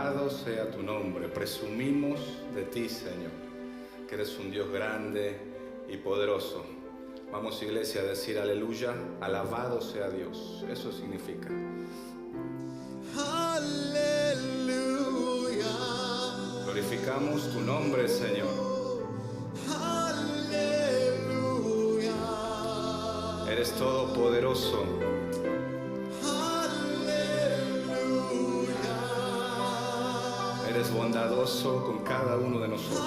Alabado sea tu nombre. Presumimos de ti, Señor, que eres un Dios grande y poderoso. Vamos, iglesia, a decir aleluya. Alabado sea Dios. Eso significa. Aleluya. Glorificamos tu nombre, Señor. Aleluya. Eres todopoderoso. Eres bondadoso con cada uno de nosotros.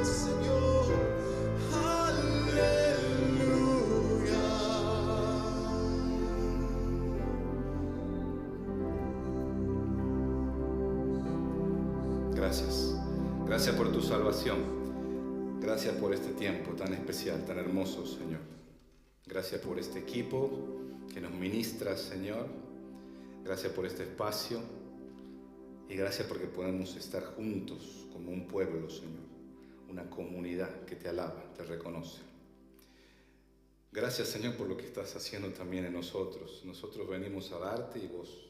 Señor, aleluya. Gracias. Gracias por tu salvación. Gracias por este tiempo tan especial, tan hermoso, Señor. Gracias por este equipo que nos ministra, Señor. Gracias por este espacio. Y gracias porque podemos estar juntos como un pueblo, Señor. Una comunidad que te alaba, te reconoce. Gracias, Señor, por lo que estás haciendo también en nosotros. Nosotros venimos a darte y vos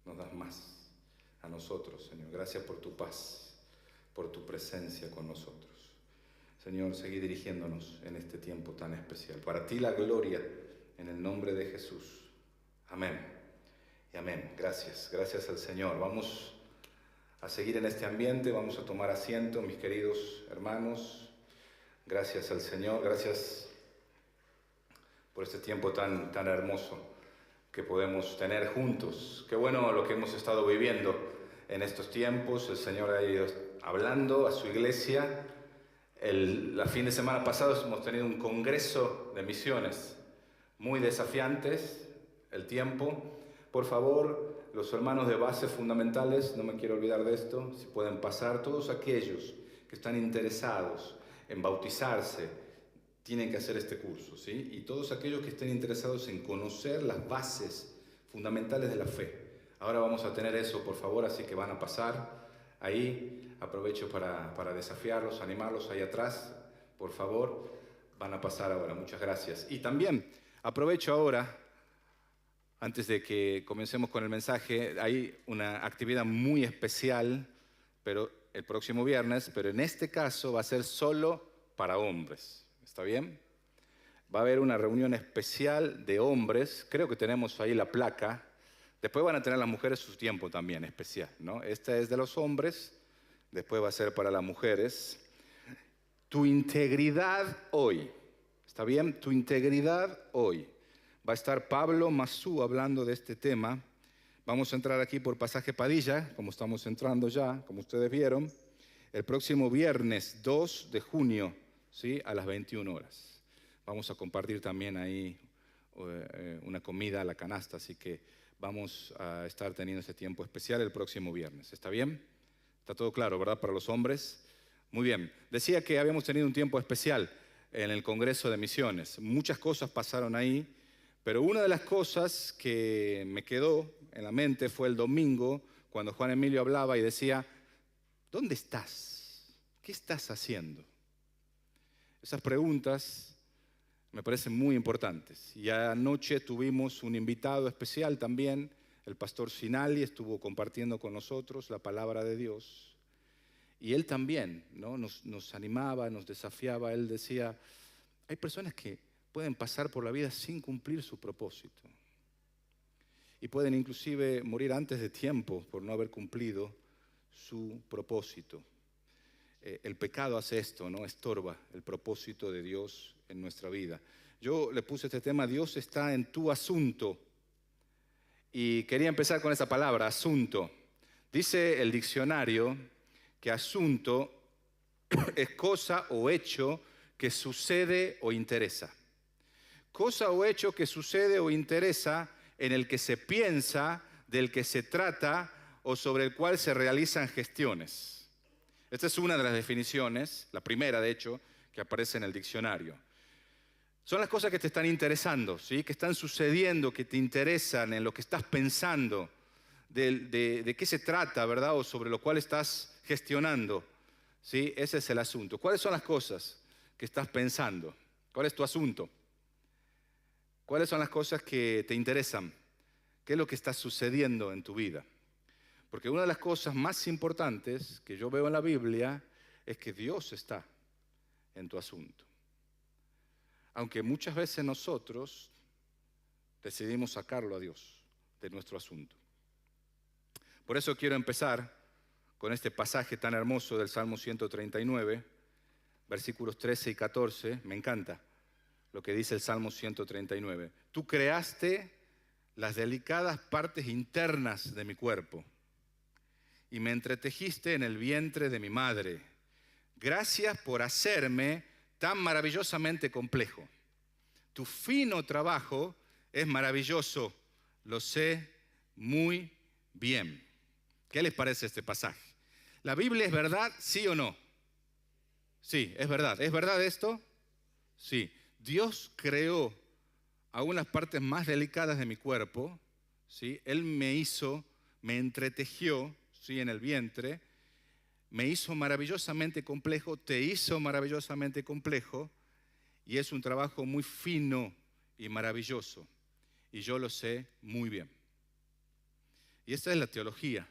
nos das más a nosotros, Señor. Gracias por tu paz, por tu presencia con nosotros. Señor, seguí dirigiéndonos en este tiempo tan especial. Para ti la gloria, en el nombre de Jesús. Amén y amén. Gracias, gracias al Señor. Vamos a seguir en este ambiente, vamos a tomar asiento, mis queridos hermanos. Gracias al Señor, gracias por este tiempo tan hermoso que podemos tener juntos. Qué bueno lo que hemos estado viviendo en estos tiempos. El Señor ha ido hablando a su iglesia. La fin de semana pasado hemos tenido un congreso de misiones muy desafiantes, el tiempo. Por favor, los hermanos de bases fundamentales, no me quiero olvidar de esto, si pueden pasar, todos aquellos que están interesados en bautizarse, tienen que hacer este curso, ¿sí? Y todos aquellos que estén interesados en conocer las bases fundamentales de la fe. Ahora vamos a tener eso, por favor, así que van a pasar ahí. Aprovecho para desafiarlos, animarlos ahí atrás, por favor, van a pasar ahora, muchas gracias. Y también aprovecho ahora, antes de que comencemos con el mensaje, hay una actividad muy especial, pero el próximo viernes, pero en este caso va a ser solo para hombres, ¿está bien? Va a haber una reunión especial de hombres, creo que tenemos ahí la placa, después van a tener las mujeres su tiempo también especial, ¿no? Esta es de los hombres. Después va a ser para las mujeres. Tu integridad hoy. ¿Está bien? Tu integridad hoy. Va a estar Pablo Mazú hablando de este tema. Vamos a entrar aquí por Pasaje Padilla, como estamos entrando ya, como ustedes vieron. El próximo viernes 2 de junio, ¿sí? A las 21 horas. Vamos a compartir también ahí una comida a la canasta, así que vamos a estar teniendo ese tiempo especial el próximo viernes. ¿Está bien? Está todo claro, ¿verdad? Para los hombres. Muy bien. Decía que habíamos tenido un tiempo especial en el Congreso de Misiones. Muchas cosas pasaron ahí, pero una de las cosas que me quedó en la mente fue el domingo, cuando Juan Emilio hablaba y decía, ¿dónde estás? ¿Qué estás haciendo? Esas preguntas me parecen muy importantes. Y anoche tuvimos un invitado especial también. El pastor Sinali estuvo compartiendo con nosotros la palabra de Dios. Y él también, ¿no? nos animaba, nos desafiaba. Él decía, hay personas que pueden pasar por la vida sin cumplir su propósito. Y pueden inclusive morir antes de tiempo por no haber cumplido su propósito. El pecado hace esto, ¿no? Estorba el propósito de Dios en nuestra vida. Yo le puse este tema, Dios está en tu asunto. Y quería empezar con esa palabra, asunto. Dice el diccionario que asunto es cosa o hecho que sucede o interesa. Cosa o hecho que sucede o interesa en el que se piensa, del que se trata o sobre el cual se realizan gestiones. Esta es una de las definiciones, la primera de hecho, que aparece en el diccionario. Son las cosas que te están interesando, ¿sí? Que están sucediendo, que te interesan, en lo que estás pensando, de qué se trata, ¿verdad? O sobre lo cual estás gestionando. ¿Sí? Ese es el asunto. ¿Cuáles son las cosas que estás pensando? ¿Cuál es tu asunto? ¿Cuáles son las cosas que te interesan? ¿Qué es lo que está sucediendo en tu vida? Porque una de las cosas más importantes que yo veo en la Biblia es que Dios está en tu asunto. Aunque muchas veces nosotros decidimos sacarlo a Dios de nuestro asunto. Por eso quiero empezar con este pasaje tan hermoso del Salmo 139, versículos 13 y 14. Me encanta lo que dice el Salmo 139. Tú creaste las delicadas partes internas de mi cuerpo y me entretejiste en el vientre de mi madre. Gracias por hacerme tan maravillosamente complejo. Tu fino trabajo es maravilloso, lo sé muy bien. ¿Qué les parece este pasaje? ¿La Biblia es verdad, sí o no? Sí, es verdad. ¿Es verdad esto? Sí. Dios creó aún las partes más delicadas de mi cuerpo, ¿sí? Él me hizo, me entretejió, ¿sí? En el vientre, me hizo maravillosamente complejo, te hizo maravillosamente complejo, y es un trabajo muy fino y maravilloso, y yo lo sé muy bien. Y esta es la teología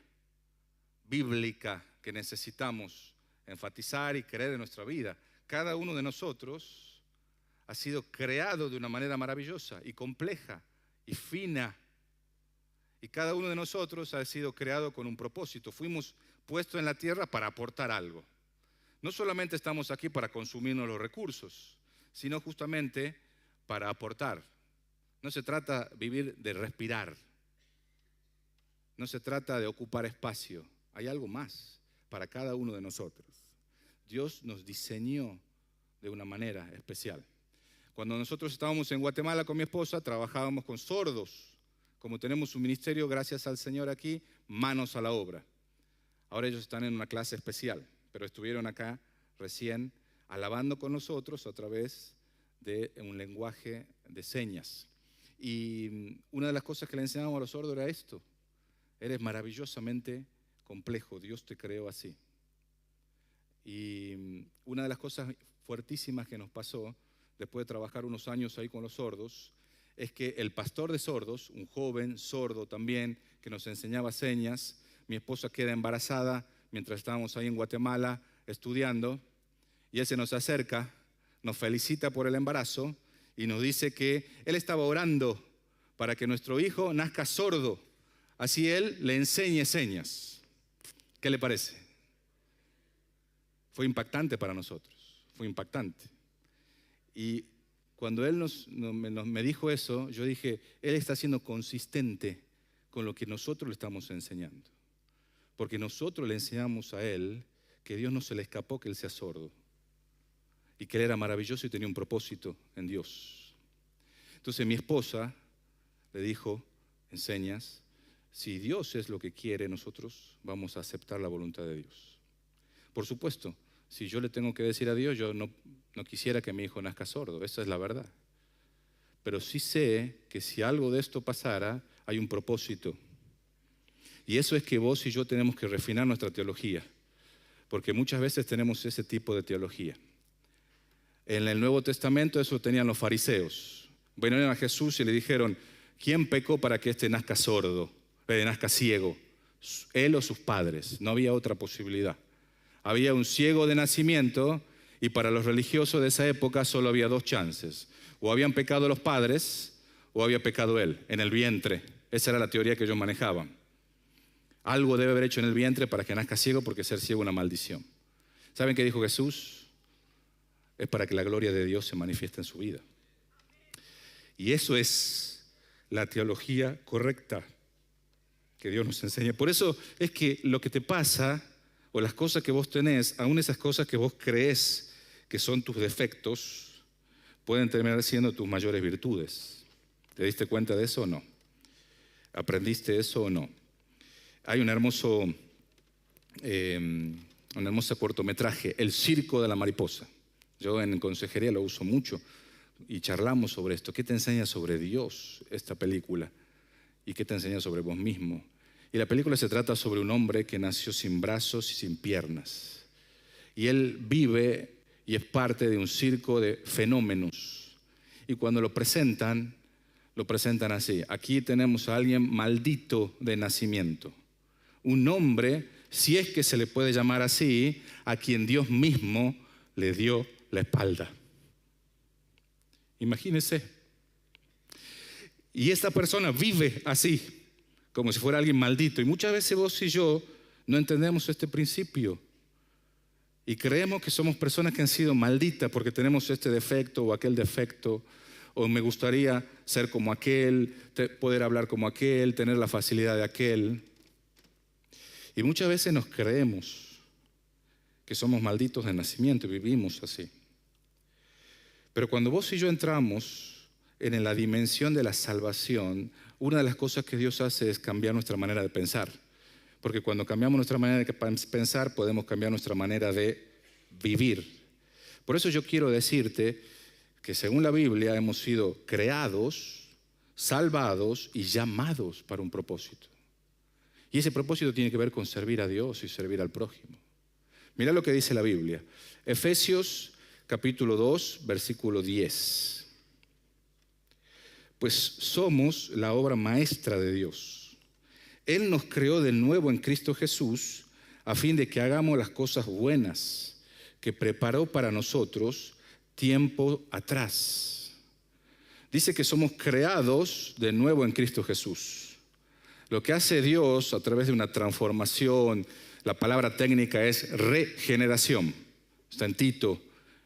bíblica que necesitamos enfatizar y creer en nuestra vida. Cada uno de nosotros ha sido creado de una manera maravillosa y compleja y fina. Y cada uno de nosotros ha sido creado con un propósito. Fuimos puestos en la tierra para aportar algo. No solamente estamos aquí para consumirnos los recursos, sino justamente para aportar. No se trata de vivir de respirar. No se trata de ocupar espacio. Hay algo más para cada uno de nosotros. Dios nos diseñó de una manera especial. Cuando nosotros estábamos en Guatemala con mi esposa, trabajábamos con sordos. Como tenemos un ministerio, gracias al Señor aquí, manos a la obra. Ahora ellos están en una clase especial, pero estuvieron acá recién alabando con nosotros a través de un lenguaje de señas. Y una de las cosas que le enseñábamos a los sordos era esto: eres maravillosamente complejo, Dios te creó así. Y una de las cosas fuertísimas que nos pasó después de trabajar unos años ahí con los sordos es que el pastor de sordos, un joven sordo también, que nos enseñaba señas, mi esposa queda embarazada mientras estábamos ahí en Guatemala estudiando, y él se nos acerca, nos felicita por el embarazo y nos dice que él estaba orando para que nuestro hijo nazca sordo, así él le enseñe señas. ¿Qué le parece? Fue impactante para nosotros, fue impactante. Y cuando él me dijo eso, yo dije, él está siendo consistente con lo que nosotros le estamos enseñando. Porque nosotros le enseñamos a él que Dios no se le escapó que él sea sordo. Y que él era maravilloso y tenía un propósito en Dios. Entonces mi esposa le dijo, enseñas, si Dios es lo que quiere, nosotros vamos a aceptar la voluntad de Dios. Por supuesto, si yo le tengo que decir a Dios, yo no quisiera que mi hijo nazca sordo, esa es la verdad. Pero sí sé que si algo de esto pasara, hay un propósito. Y eso es que vos y yo tenemos que refinar nuestra teología, porque muchas veces tenemos ese tipo de teología. En el Nuevo Testamento eso tenían los fariseos. Vinieron a Jesús y le dijeron, ¿quién pecó para que éste nazca sordo, nazca ciego? Él o sus padres, no había otra posibilidad. Había un ciego de nacimiento y para los religiosos de esa época solo había dos chances. O habían pecado los padres o había pecado él, en el vientre. Esa era la teoría que ellos manejaban. Algo debe haber hecho en el vientre para que nazca ciego, porque ser ciego es una maldición. ¿Saben qué dijo Jesús? Es para que la gloria de Dios se manifieste en su vida. Y eso es la teología correcta que Dios nos enseña. Por eso es que lo que te pasa, o las cosas que vos tenés, aún esas cosas que vos crees que son tus defectos, pueden terminar siendo tus mayores virtudes. ¿Te diste cuenta de eso o no? ¿Aprendiste eso o no? Hay un hermoso cortometraje, El circo de la mariposa. Yo en consejería lo uso mucho y charlamos sobre esto. ¿Qué te enseña sobre Dios esta película? ¿Y qué te enseña sobre vos mismo? Y la película se trata sobre un hombre que nació sin brazos y sin piernas. y él vive y es parte de un circo de fenómenos. Y cuando lo presentan así. Aquí tenemos a alguien maldito de nacimiento. Un hombre, si es que se le puede llamar así, a quien Dios mismo le dio la espalda. Imagínense. Y esta persona vive así, como si fuera alguien maldito. Y muchas veces vos y yo no entendemos este principio. Y creemos que somos personas que han sido malditas porque tenemos este defecto o aquel defecto. O me gustaría ser como aquel, poder hablar como aquel, tener la facilidad de aquel. Y muchas veces nos creemos que somos malditos de nacimiento y vivimos así. Pero cuando vos y yo entramos en la dimensión de la salvación, una de las cosas que Dios hace es cambiar nuestra manera de pensar. Porque cuando cambiamos nuestra manera de pensar, podemos cambiar nuestra manera de vivir. Por eso yo quiero decirte que según la Biblia hemos sido creados, salvados y llamados para un propósito. Y ese propósito tiene que ver con servir a Dios y servir al prójimo. Mira lo que dice la Biblia. Efesios capítulo 2, versículo 10. Pues somos la obra maestra de Dios. Él nos creó de nuevo en Cristo Jesús a fin de que hagamos las cosas buenas que preparó para nosotros tiempo atrás. Dice que somos creados de nuevo en Cristo Jesús. Lo que hace Dios a través de una transformación, la palabra técnica es regeneración. Está en Tito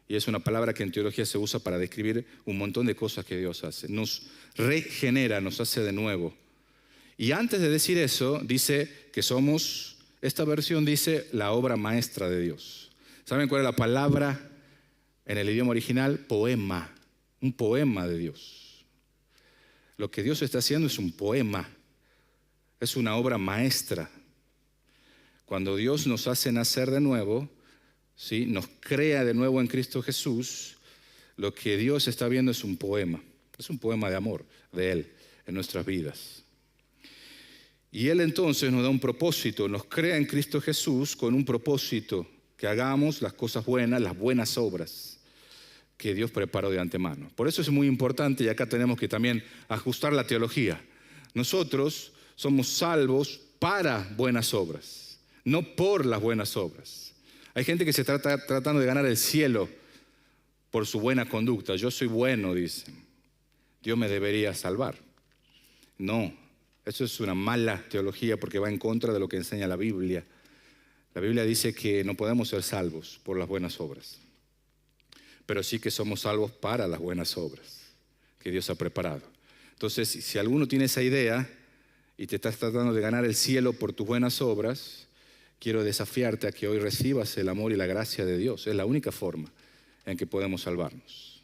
y es una palabra que en teología se usa para describir un montón de cosas que Dios hace. Nos regenera, nos hace de nuevo. Y antes de decir eso, dice que somos, esta versión dice la obra maestra de Dios. ¿Saben cuál es la palabra en el idioma original? Poema, un poema de Dios. Lo que Dios está haciendo es un poema, es una obra maestra. Cuando Dios nos hace nacer de nuevo, ¿sí?, nos crea de nuevo en Cristo Jesús, lo que Dios está viendo es un poema de amor de Él en nuestras vidas. Y Él entonces nos da un propósito, nos crea en Cristo Jesús con un propósito, que hagamos las cosas buenas, las buenas obras que Dios preparó de antemano. Por eso es muy importante, y acá tenemos que también ajustar la teología. Nosotros somos salvos para buenas obras, no por las buenas obras. Hay gente que se está tratando de ganar el cielo por su buena conducta. Yo soy bueno, dicen. Dios me debería salvar. No, eso es una mala teología porque va en contra de lo que enseña la Biblia. La Biblia dice que no podemos ser salvos por las buenas obras, pero sí que somos salvos para las buenas obras que Dios ha preparado. Entonces, si alguno tiene esa idea y te estás tratando de ganar el cielo por tus buenas obras, quiero desafiarte a que hoy recibas el amor y la gracia de Dios. Es la única forma en que podemos salvarnos.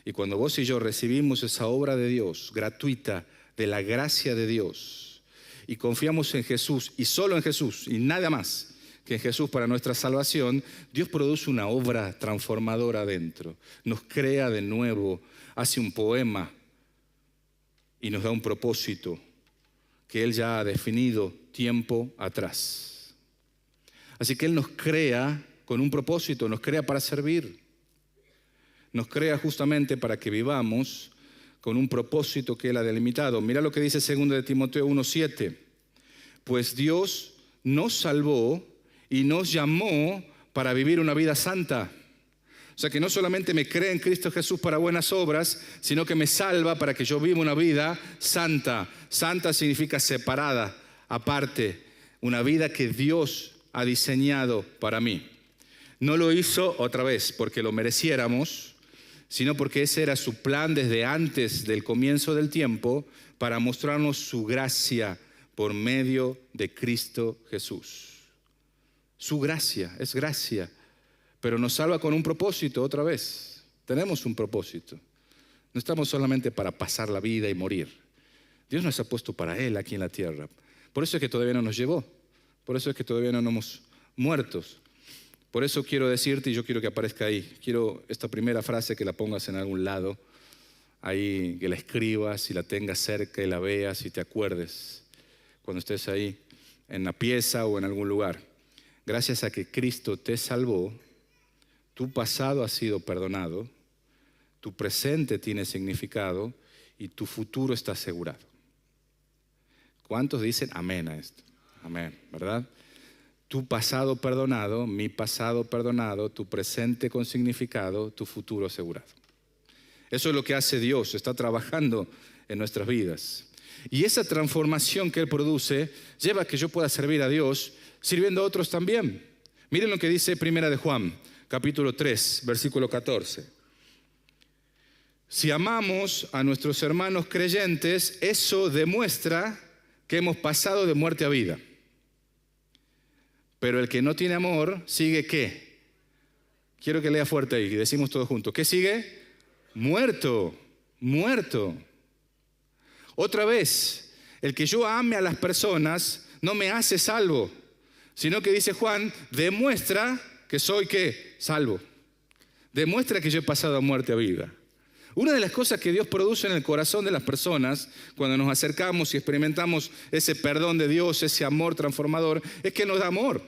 Y cuando vos y yo recibimos esa obra de Dios, gratuita, de la gracia de Dios, y confiamos en Jesús, y solo en Jesús, y nada más que en Jesús para nuestra salvación, Dios produce una obra transformadora adentro. Nos crea de nuevo, hace un poema y nos da un propósito que Él ya ha definido tiempo atrás. Así que Él nos crea con un propósito, nos crea para servir. Nos crea justamente para que vivamos con un propósito que Él ha delimitado. Mira lo que dice 2 de Timoteo 1:7. Pues Dios nos salvó y nos llamó para vivir una vida santa. O sea que no solamente me crea en Cristo Jesús para buenas obras, sino que me salva para que yo viva una vida santa. Santa significa separada, aparte, una vida que Dios ha diseñado para mí. No lo hizo otra vez porque lo mereciéramos, sino porque ese era su plan desde antes del comienzo del tiempo para mostrarnos su gracia por medio de Cristo Jesús. Su gracia, es gracia, pero nos salva con un propósito otra vez. Tenemos un propósito. No estamos solamente para pasar la vida y morir. Dios nos ha puesto para Él aquí en la tierra. Por eso es que todavía no nos llevó. Por eso es que todavía no hemos muertos. Por eso quiero decirte, y yo quiero que aparezca ahí, quiero esta primera frase que la pongas en algún lado, ahí que la escribas y la tengas cerca y la veas y te acuerdes cuando estés ahí en la pieza o en algún lugar. gracias a que Cristo te salvó, tu pasado ha sido perdonado, tu presente tiene significado y tu futuro está asegurado. ¿Cuántos dicen amén a esto? Amén, ¿verdad? Tu pasado perdonado, mi pasado perdonado, tu presente con significado, tu futuro asegurado. Eso es lo que hace Dios, está trabajando en nuestras vidas. Y esa transformación que Él produce lleva a que yo pueda servir a Dios sirviendo a otros también. Miren lo que dice Primera de Juan, capítulo 3, versículo 14. Si amamos a nuestros hermanos creyentes, eso demuestra que hemos pasado de muerte a vida. Pero el que no tiene amor, ¿sigue qué? Quiero que lea fuerte ahí, decimos todos juntos. ¿Qué sigue? Muerto, muerto. Otra vez, el que yo ame a las personas no me hace salvo, sino que dice Juan, demuestra que soy ¿qué? Salvo. Demuestra que yo he pasado de muerte a vida. Una de las cosas que Dios produce en el corazón de las personas cuando nos acercamos y experimentamos ese perdón de Dios, ese amor transformador, es que nos da amor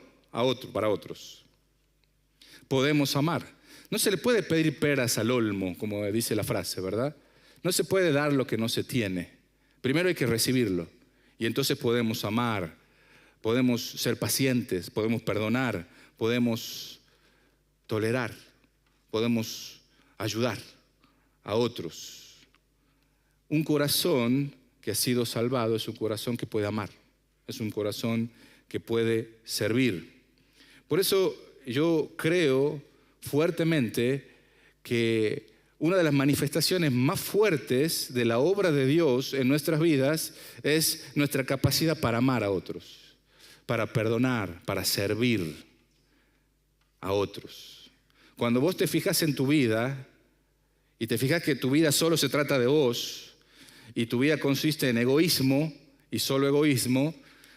para otros. Podemos amar. No se le puede pedir peras al olmo, como dice la frase, ¿verdad? No se puede dar lo que no se tiene. Primero hay que recibirlo y entonces podemos amar, podemos ser pacientes, podemos perdonar, podemos tolerar, podemos ayudar a otros. Un corazón que ha sido salvado es un corazón que puede amar, es un corazón que puede servir. Por eso yo creo fuertemente que una de las manifestaciones más fuertes de la obra de Dios en nuestras vidas es nuestra capacidad para amar a otros, para perdonar, para servir a otros. Cuando vos te fijas en tu vida y te fijas que tu vida solo se trata de vos y tu vida consiste en egoísmo y solo egoísmo,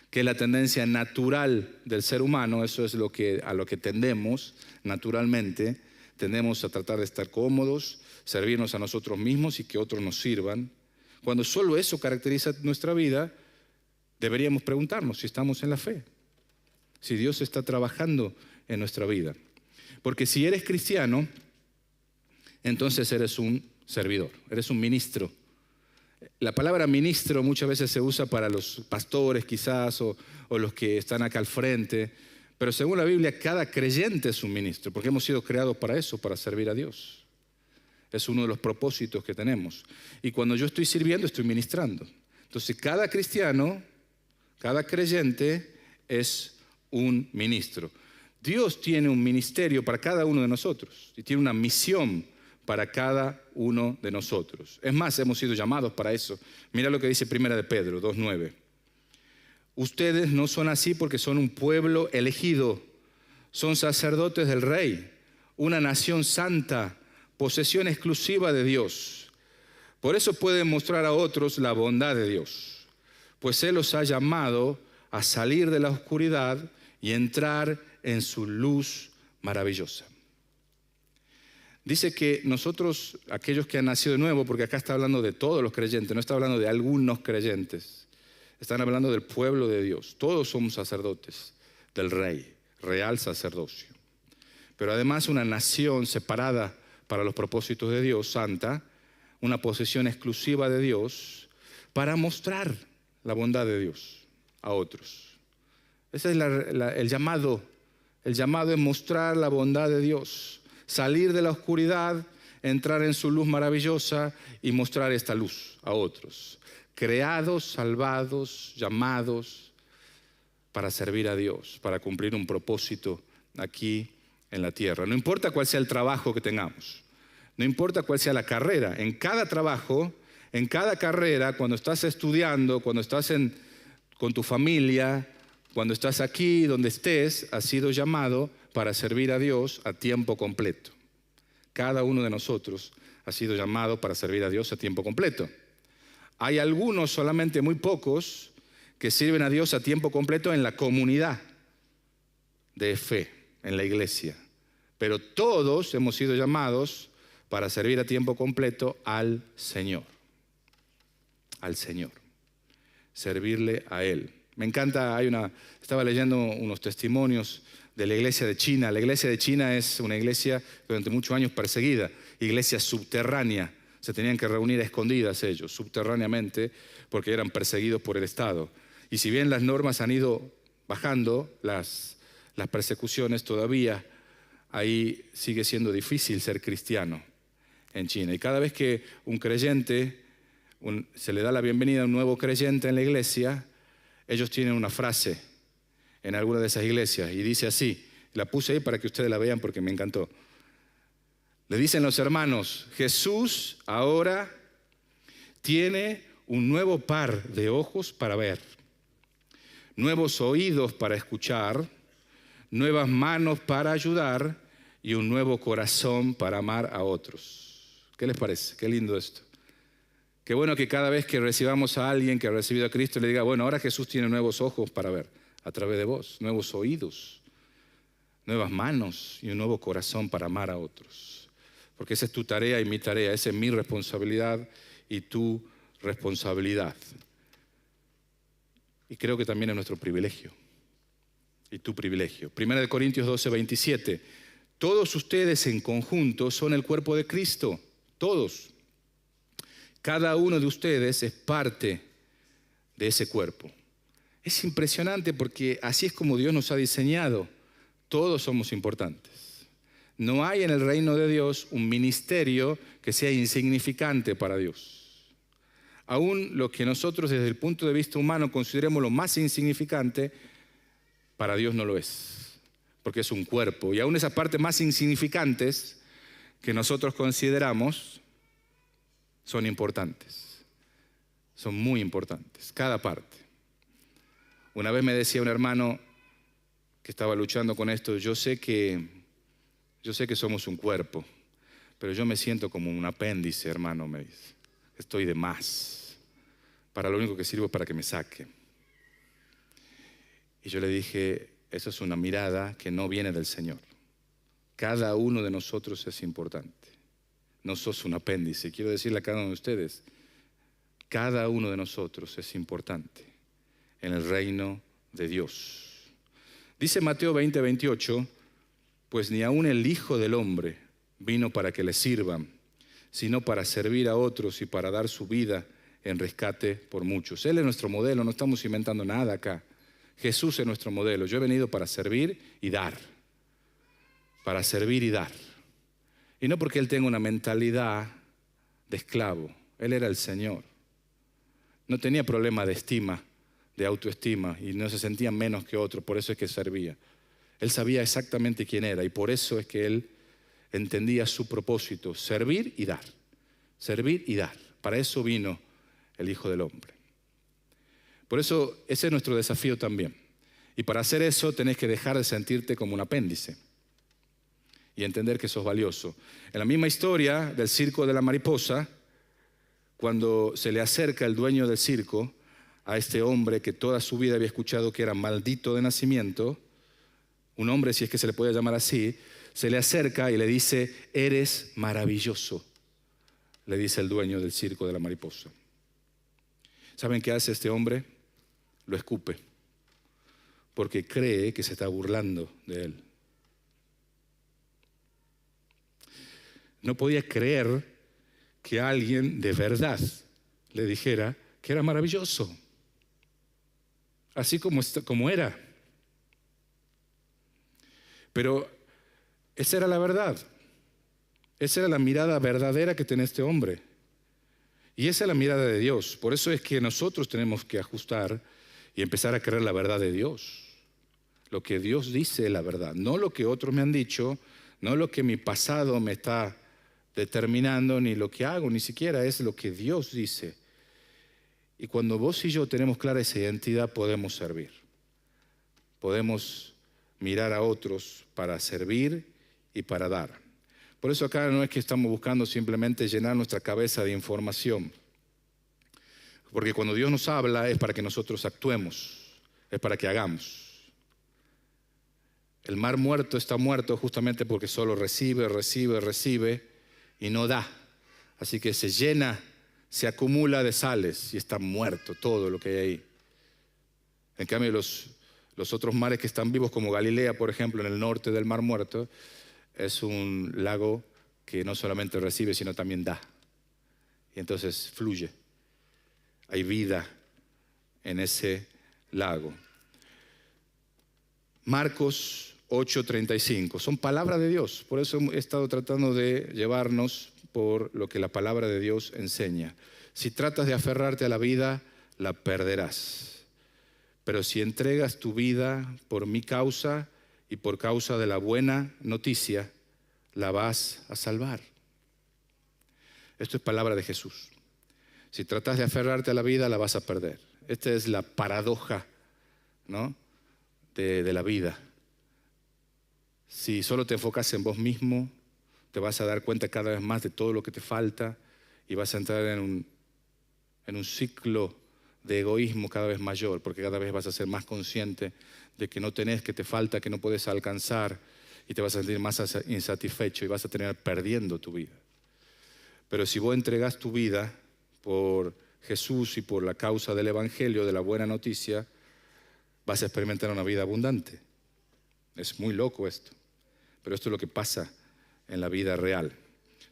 que es la tendencia natural del ser humano, eso es a lo que tendemos naturalmente, tendemos a tratar de estar cómodos, servirnos a nosotros mismos y que otros nos sirvan. Cuando solo eso caracteriza nuestra vida, deberíamos preguntarnos si estamos en la fe, si Dios está trabajando en nuestra vida. Porque si eres cristiano, entonces eres un servidor, eres un ministro. La palabra ministro muchas veces se usa para los pastores quizás o los que están acá al frente, pero según la Biblia cada creyente es un ministro, porque hemos sido creados para eso, para servir a Dios. Es uno de los propósitos que tenemos. Y cuando yo estoy sirviendo, estoy ministrando. Entonces cada cristiano, cada creyente es un ministro. Dios tiene un ministerio para cada uno de nosotros y tiene una misión para cada uno de nosotros. Es más, hemos sido llamados para eso. Mira lo que dice Primera de Pedro 2:9. Ustedes no son así porque son un pueblo elegido, son sacerdotes del Rey, una nación santa, posesión exclusiva de Dios. Por eso pueden mostrar a otros la bondad de Dios, pues Él los ha llamado a salir de la oscuridad y entrar en su luz maravillosa. Dice que nosotros, aquellos que han nacido de nuevo, porque acá está hablando de todos los creyentes, no está hablando de algunos creyentes, están hablando del pueblo de Dios. Todos somos sacerdotes del Rey, real sacerdocio. Pero además una nación separada para los propósitos de Dios, santa, una posesión exclusiva de Dios, para mostrar la bondad de Dios a otros. Ese es el llamado. El llamado es mostrar la bondad de Dios. Salir de la oscuridad, entrar en su luz maravillosa y mostrar esta luz a otros. Creados, salvados, llamados para servir a Dios, para cumplir un propósito aquí en la tierra. No importa cuál sea el trabajo que tengamos, no importa cuál sea la carrera. En cada trabajo, en cada carrera, cuando estás estudiando, cuando estás con tu familia, cuando estás aquí, donde estés, has sido llamado para servir a Dios a tiempo completo. Cada uno de nosotros ha sido llamado para servir a Dios a tiempo completo. Hay algunos, solamente muy pocos, que sirven a Dios a tiempo completo en la comunidad de fe, en la iglesia. Pero todos hemos sido llamados para servir a tiempo completo al Señor. Al Señor. Servirle a Él. Me encanta, estaba leyendo unos testimonios de la iglesia de China. La iglesia de China es una iglesia durante muchos años perseguida, iglesia subterránea. Se tenían que reunir a escondidas ellos, subterráneamente, porque eran perseguidos por el Estado. Y si bien las normas han ido bajando, las persecuciones, todavía ahí sigue siendo difícil ser cristiano en China. Y cada vez que un creyente, se le da la bienvenida a un nuevo creyente en la iglesia, ellos tienen una frase en alguna de esas iglesias y dice así, la puse ahí para que ustedes la vean porque me encantó. Le dicen los hermanos, Jesús ahora tiene un nuevo par de ojos para ver, nuevos oídos para escuchar, nuevas manos para ayudar y un nuevo corazón para amar a otros. ¿Qué les parece? Qué lindo esto. Qué bueno que cada vez que recibamos a alguien que ha recibido a Cristo le diga, bueno, ahora Jesús tiene nuevos ojos para ver a través de vos, nuevos oídos, nuevas manos y un nuevo corazón para amar a otros. Porque esa es tu tarea y mi tarea, esa es mi responsabilidad y tu responsabilidad. Y creo que también es nuestro privilegio y tu privilegio. 1 Corintios 12:27. Todos ustedes en conjunto son el cuerpo de Cristo, todos. Cada uno de ustedes es parte de ese cuerpo. Es impresionante porque así es como Dios nos ha diseñado. Todos somos importantes. No hay en el reino de Dios un ministerio que sea insignificante para Dios. Aún lo que nosotros desde el punto de vista humano consideremos lo más insignificante, para Dios no lo es, porque es un cuerpo. Y aún esas partes más insignificantes que nosotros consideramos son importantes, son muy importantes, cada parte. Una vez me decía un hermano que estaba luchando con esto, yo sé que somos un cuerpo, pero yo me siento como un apéndice, hermano, me dice. Estoy de más. Para lo único que sirvo es para que me saque. Y yo le dije, eso es una mirada que no viene del Señor. Cada uno de nosotros es importante. No sos un apéndice. Quiero decirle a cada uno de ustedes, cada uno de nosotros es importante en el reino de Dios. Dice Mateo 20:28, pues ni aun el Hijo del Hombre vino para que le sirvan, sino para servir a otros y para dar su vida en rescate por muchos. Él es nuestro modelo, no estamos inventando nada acá. Jesús es nuestro modelo. Yo he venido para servir y dar. Para servir y dar. Y no porque Él tenga una mentalidad de esclavo. Él era el Señor. No tenía problema de estima, de autoestima, y no se sentía menos que otro, por eso es que servía. Él sabía exactamente quién era y por eso es que Él entendía su propósito, servir y dar. Servir y dar. Para eso vino el Hijo del Hombre. Por eso ese es nuestro desafío también. Y para hacer eso tenés que dejar de sentirte como un apéndice y entender que sos valioso. En la misma historia del circo de la mariposa, cuando se le acerca el dueño del circo a este hombre que toda su vida había escuchado que era maldito de nacimiento, un hombre, si es que se le puede llamar así, se le acerca y le dice, eres maravilloso, le dice el dueño del circo de la mariposa. ¿Saben qué hace este hombre? Lo escupe, porque cree que se está burlando de él. No podía creer que alguien de verdad le dijera que era maravilloso, así como era. Pero esa era la verdad. Esa era la mirada verdadera que tenía este hombre. Y esa es la mirada de Dios. Por eso es que nosotros tenemos que ajustar y empezar a creer la verdad de Dios. Lo que Dios dice es la verdad. No lo que otros me han dicho, no lo que mi pasado me está determinando, ni lo que hago, ni siquiera es lo que Dios dice. Y cuando vos y yo tenemos clara esa identidad, podemos servir. Podemos mirar a otros para servir y para dar. Por eso acá no es que estamos buscando simplemente llenar nuestra cabeza de información. Porque cuando Dios nos habla es para que nosotros actuemos, es para que hagamos. El mar muerto está muerto justamente porque solo recibe y no da. Así que se llena, se acumula de sales y está muerto todo lo que hay ahí. En cambio, los otros mares que están vivos, como Galilea, por ejemplo, en el norte del Mar Muerto, es un lago que no solamente recibe, sino también da. Y entonces fluye. Hay vida en ese lago. Marcos 8:35. Son palabras de Dios. Por eso he estado tratando de llevarnos por lo que la palabra de Dios enseña. Si tratas de aferrarte a la vida, la perderás. Pero si entregas tu vida por mi causa y por causa de la buena noticia, la vas a salvar. Esto es palabra de Jesús. Si tratas de aferrarte a la vida, la vas a perder. Esta es la paradoja, ¿no?, de la vida. Si solo te enfocas en vos mismo, te vas a dar cuenta cada vez más de todo lo que te falta y vas a entrar en un ciclo de egoísmo cada vez mayor, porque cada vez vas a ser más consciente de que no tenés, que te falta, que no puedes alcanzar, y te vas a sentir más insatisfecho y vas a terminar perdiendo tu vida. Pero si vos entregás tu vida por Jesús y por la causa del Evangelio, de la buena noticia, vas a experimentar una vida abundante. Es muy loco esto, pero esto es lo que pasa en la vida real.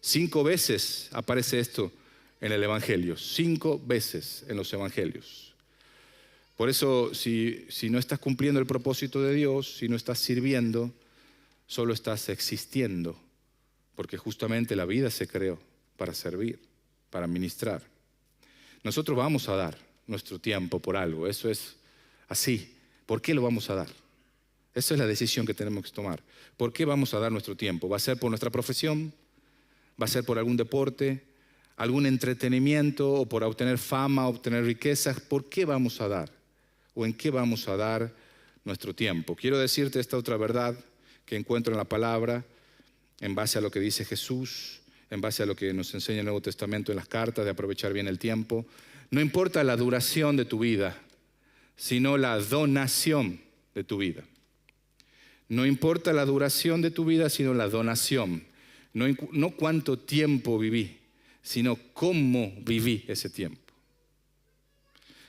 5 veces aparece esto en el Evangelio, 5 veces en los Evangelios. Por eso, si no estás cumpliendo el propósito de Dios, si no estás sirviendo, solo estás existiendo, porque justamente la vida se creó para servir, para ministrar. Nosotros vamos a dar nuestro tiempo por algo, eso es así. ¿Por qué lo vamos a dar? Esa es la decisión que tenemos que tomar. ¿Por qué vamos a dar nuestro tiempo? ¿Va a ser por nuestra profesión? ¿Va a ser por algún deporte? ¿Algún entretenimiento? ¿O por obtener fama, obtener riquezas? ¿Por qué vamos a dar? ¿O en qué vamos a dar nuestro tiempo? Quiero decirte esta otra verdad que encuentro en la palabra, en base a lo que dice Jesús, en base a lo que nos enseña el Nuevo Testamento en las cartas, de aprovechar bien el tiempo. No importa la duración de tu vida, sino la donación de tu vida. No importa la duración de tu vida, sino la donación. No cuánto tiempo viví, sino cómo viví ese tiempo.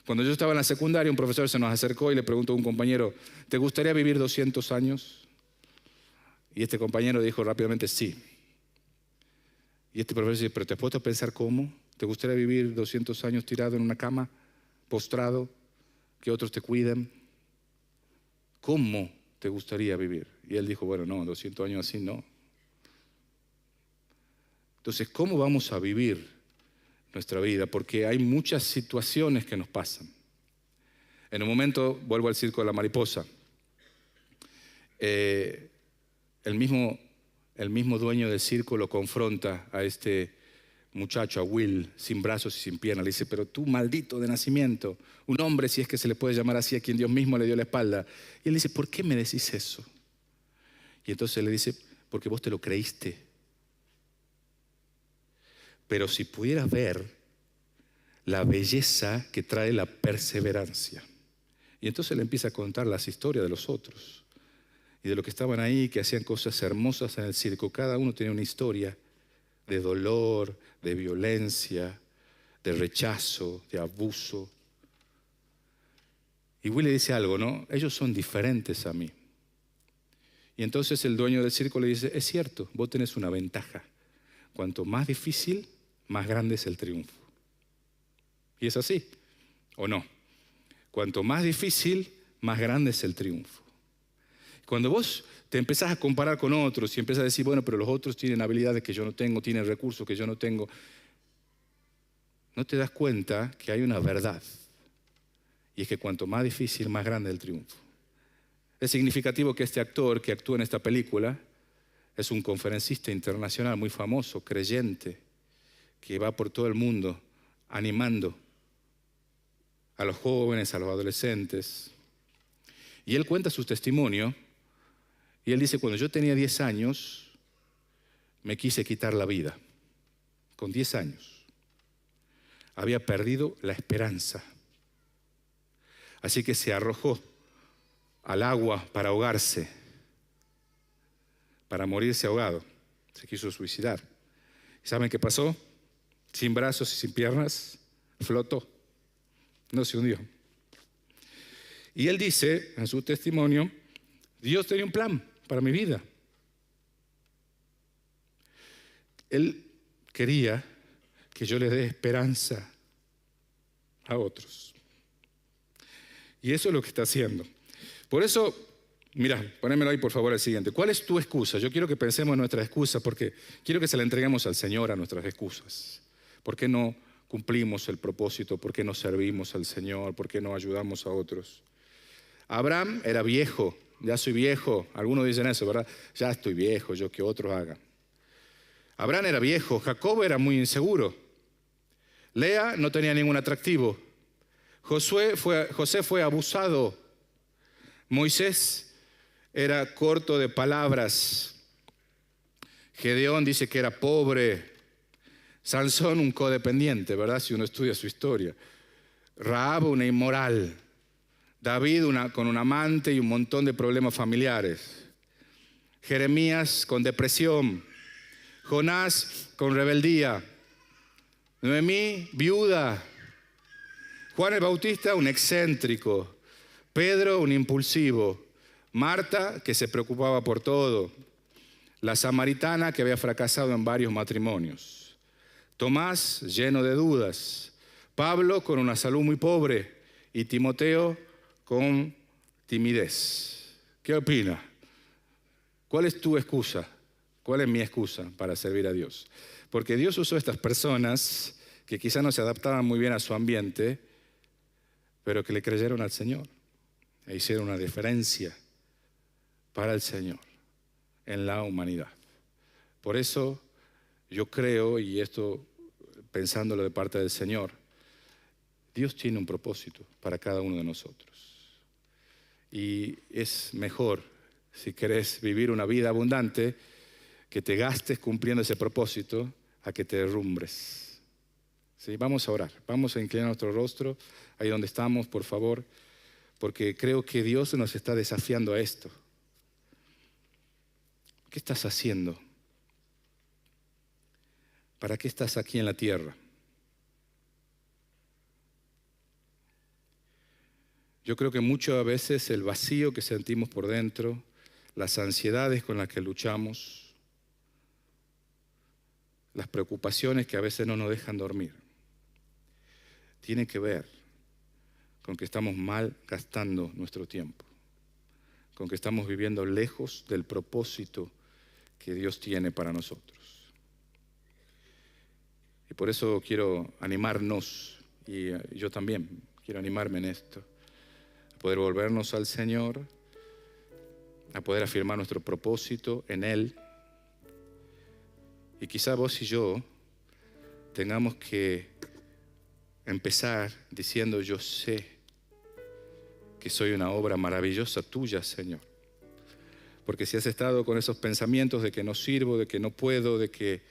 Cuando yo estaba en la secundaria, un profesor se nos acercó y le preguntó a un compañero, ¿te gustaría vivir 200 años? Y este compañero dijo rápidamente, sí. Y este profesor dice, ¿pero te has puesto a pensar cómo? ¿Te gustaría vivir 200 años tirado en una cama, postrado, que otros te cuiden? ¿Cómo te gustaría vivir? Y él dijo, bueno, no, 200 años así no. Entonces, ¿cómo vamos a vivir nuestra vida? Porque hay muchas situaciones que nos pasan. En un momento, vuelvo al circo de la mariposa. El mismo dueño del circo lo confronta a este muchacho, a Will, sin brazos y sin piernas. Le dice, pero tú maldito de nacimiento, un hombre, si es que se le puede llamar así, a quien Dios mismo le dio la espalda. Y él dice, ¿por qué me decís eso? Y entonces le dice, porque vos te lo creíste. Pero si pudieras ver la belleza que trae la perseverancia. Y entonces le empieza a contar las historias de los otros y de los que estaban ahí, que hacían cosas hermosas en el circo. Cada uno tenía una historia de dolor, de violencia, de rechazo, de abuso. Y Will le dice algo, ¿no? Ellos son diferentes a mí. Y entonces el dueño del circo le dice, es cierto, vos tenés una ventaja. Cuanto más difícil, más grande es el triunfo. Y es así, ¿o no? Cuanto más difícil, más grande es el triunfo. Cuando vos te empezás a comparar con otros y empezás a decir, bueno, pero los otros tienen habilidades que yo no tengo, tienen recursos que yo no tengo, no te das cuenta que hay una verdad. Y es que cuanto más difícil, más grande es el triunfo. Es significativo que este actor que actúa en esta película es un conferencista internacional muy famoso, creyente, que va por todo el mundo animando a los jóvenes, a los adolescentes. Y él cuenta su testimonio y él dice, cuando yo tenía 10 años, me quise quitar la vida. Con 10 años. Había perdido la esperanza. Así que se arrojó al agua para ahogarse, para morirse ahogado. Se quiso suicidar. ¿Y saben qué pasó? Sin brazos y sin piernas, flotó. No se hundió. Y él dice en su testimonio, Dios tenía un plan para mi vida. Él quería que yo le dé esperanza a otros. Y eso es lo que está haciendo. Por eso, mira, ponémelo ahí por favor el siguiente. ¿Cuál es tu excusa? Yo quiero que pensemos en nuestra excusa porque quiero que se la entreguemos al Señor a nuestras excusas. ¿Por qué no cumplimos el propósito? ¿Por qué no servimos al Señor? ¿Por qué no ayudamos a otros? Abraham era viejo, ya soy viejo. Algunos dicen eso, ¿verdad? Ya estoy viejo, yo que otros hagan. Abraham era viejo, Jacob era muy inseguro. Lea no tenía ningún atractivo. José fue abusado. Moisés era corto de palabras. Gedeón dice que era pobre. Sansón un codependiente, ¿verdad? Si uno estudia su historia. Rahab una inmoral. David con un amante y un montón de problemas familiares. Jeremías con depresión. Jonás con rebeldía. Noemí viuda. Juan el Bautista un excéntrico. Pedro un impulsivo. Marta que se preocupaba por todo. La samaritana que había fracasado en varios matrimonios. Tomás lleno de dudas. Pablo con una salud muy pobre. Y Timoteo con timidez. ¿Qué opina? ¿Cuál es tu excusa? ¿Cuál es mi excusa para servir a Dios? Porque Dios usó estas personas que quizás no se adaptaban muy bien a su ambiente, pero que le creyeron al Señor e hicieron una diferencia para el Señor en la humanidad. Por eso yo creo, y esto pensándolo de parte del Señor, Dios tiene un propósito para cada uno de nosotros. Y es mejor, si querés vivir una vida abundante, que te gastes cumpliendo ese propósito a que te derrumbres. ¿Sí? Vamos a orar, vamos a inclinar nuestro rostro ahí donde estamos, por favor, porque creo que Dios nos está desafiando a esto. ¿Qué estás haciendo? ¿Para qué estás aquí en la tierra? Yo creo que muchas veces el vacío que sentimos por dentro, las ansiedades con las que luchamos, las preocupaciones que a veces no nos dejan dormir, tiene que ver con que estamos mal gastando nuestro tiempo, con que estamos viviendo lejos del propósito que Dios tiene para nosotros. Y por eso quiero animarnos, y yo también quiero animarme en esto, a poder volvernos al Señor, a poder afirmar nuestro propósito en Él. Y quizá vos y yo tengamos que empezar diciendo: yo sé que soy una obra maravillosa tuya, Señor. Porque si has estado con esos pensamientos de que no sirvo, de que no puedo, de que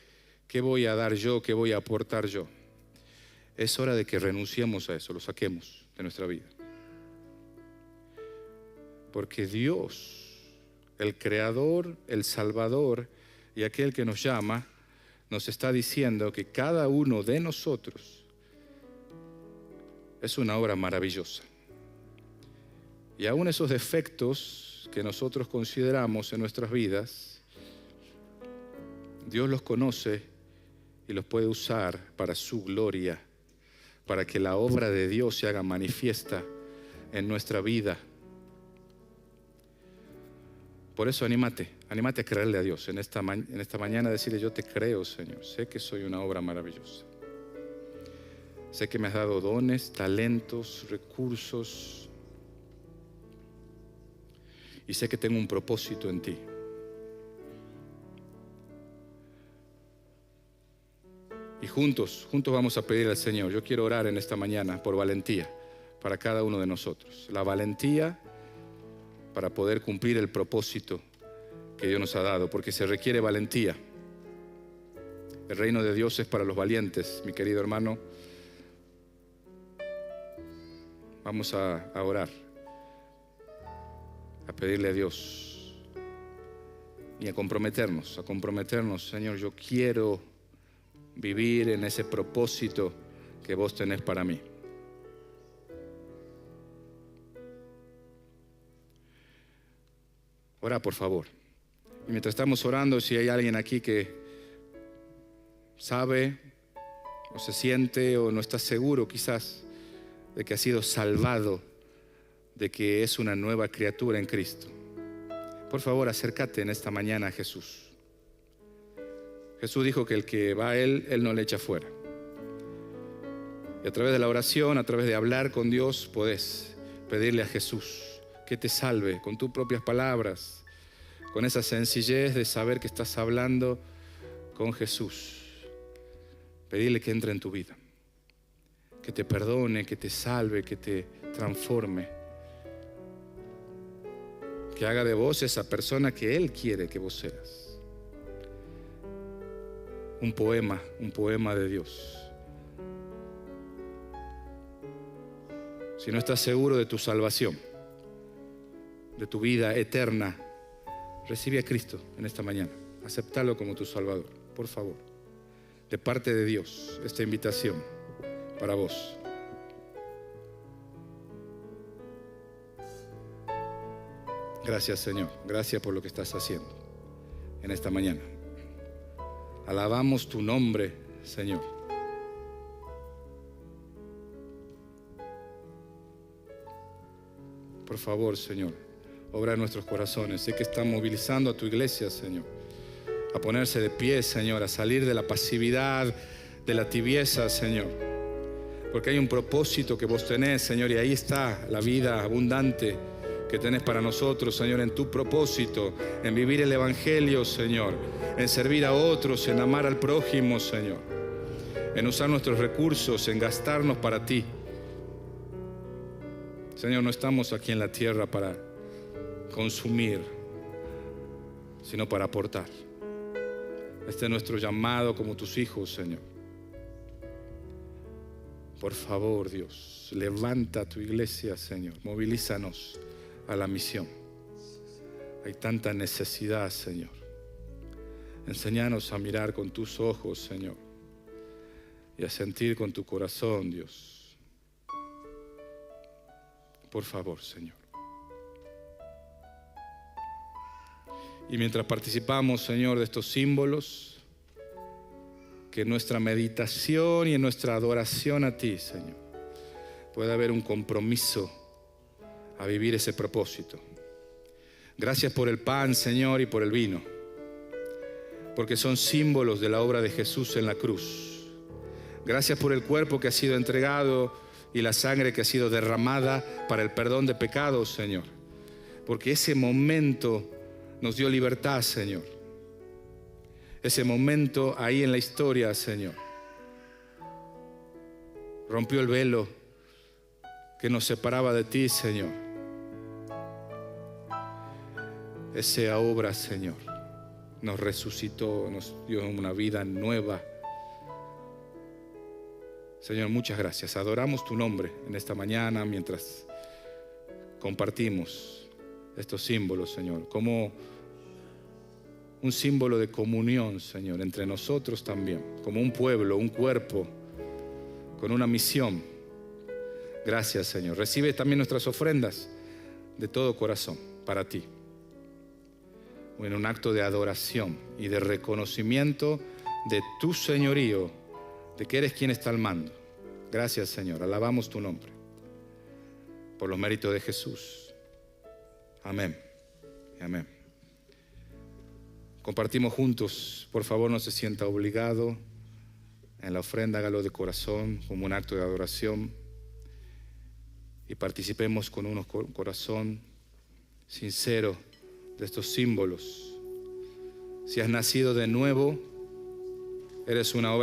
¿qué voy a dar yo? ¿Qué voy a aportar yo? Es hora de que renunciemos a eso, lo saquemos de nuestra vida. Porque Dios, el Creador, el Salvador y aquel que nos llama, nos está diciendo que cada uno de nosotros es una obra maravillosa. Y aún esos defectos que nosotros consideramos en nuestras vidas, Dios los conoce y los puede usar para su gloria, para que la obra de Dios se haga manifiesta en nuestra vida. Por eso anímate a creerle a Dios en esta mañana, decirle: yo te creo, Señor, sé que soy una obra maravillosa. Sé que me has dado dones, talentos, recursos, y sé que tengo un propósito en ti. Y juntos vamos a pedir al Señor. Yo quiero orar en esta mañana por valentía para cada uno de nosotros. La valentía para poder cumplir el propósito que Dios nos ha dado, porque se requiere valentía. El reino de Dios es para los valientes, mi querido hermano. Vamos a orar, a pedirle a Dios y a comprometernos, Señor, yo quiero vivir en ese propósito que vos tenés para mí. Ora, por favor. Y mientras estamos orando, si hay alguien aquí que sabe o se siente o no está seguro quizás de que ha sido salvado, de que es una nueva criatura en Cristo, por favor, acércate en esta mañana a Jesús. Jesús dijo que el que va a Él no le echa fuera. Y a través de la oración, a través de hablar con Dios, podés pedirle a Jesús que te salve con tus propias palabras, con esa sencillez de saber que estás hablando con Jesús. Pedirle que entre en tu vida, que te perdone, que te salve, que te transforme, que haga de vos esa persona que Él quiere que vos seas. Un poema de Dios. Si no estás seguro de tu salvación, de tu vida eterna, recibe a Cristo en esta mañana. Acéptalo como tu Salvador, por favor. De parte de Dios, esta invitación para vos. Gracias, Señor. Gracias por lo que estás haciendo en esta mañana. Alabamos tu nombre, Señor. Por favor, Señor, obra en nuestros corazones. Sé que estás movilizando a tu iglesia, Señor, a ponerse de pie, Señor, a salir de la pasividad, de la tibieza, Señor. Porque hay un propósito que vos tenés, Señor, y ahí está la vida abundante que tenés para nosotros, Señor, en tu propósito, en vivir el Evangelio, Señor, en servir a otros, en amar al prójimo, Señor, en usar nuestros recursos, en gastarnos para ti. Señor, no estamos aquí en la tierra para consumir, sino para aportar. Este es nuestro llamado como tus hijos, Señor. Por favor, Dios, levanta tu iglesia, Señor. Movilízanos a la misión. Hay tanta necesidad, Señor. Enséñanos a mirar con tus ojos, Señor, y a sentir con tu corazón, Dios. Por favor, Señor. Y mientras participamos, Señor, de estos símbolos, que en nuestra meditación y en nuestra adoración a ti, Señor, pueda haber un compromiso a vivir ese propósito. Gracias por el pan, Señor, y por el vino, porque son símbolos de la obra de Jesús en la cruz. Gracias por el cuerpo que ha sido entregado y la sangre que ha sido derramada para el perdón de pecados, Señor, porque ese momento nos dio libertad, Señor. Ese momento ahí en la historia, Señor, rompió el velo que nos separaba de ti, Señor. Esa obra, Señor, nos resucitó, nos dio una vida nueva. Señor, muchas gracias. Adoramos tu nombre en esta mañana mientras compartimos estos símbolos, Señor, como un símbolo de comunión, Señor, entre nosotros también, como un pueblo, un cuerpo, con una misión. Gracias, Señor. Recibe también nuestras ofrendas de todo corazón para ti, en un acto de adoración y de reconocimiento de tu señorío, de que eres quien está al mando. Gracias, Señor. Alabamos tu nombre por los méritos de Jesús. Amén. Amén. Compartimos juntos. Por favor, no se sienta obligado. En la ofrenda, hágalo de corazón, como un acto de adoración. Y participemos con un corazón sincero de estos símbolos. Si has nacido de nuevo, eres una obra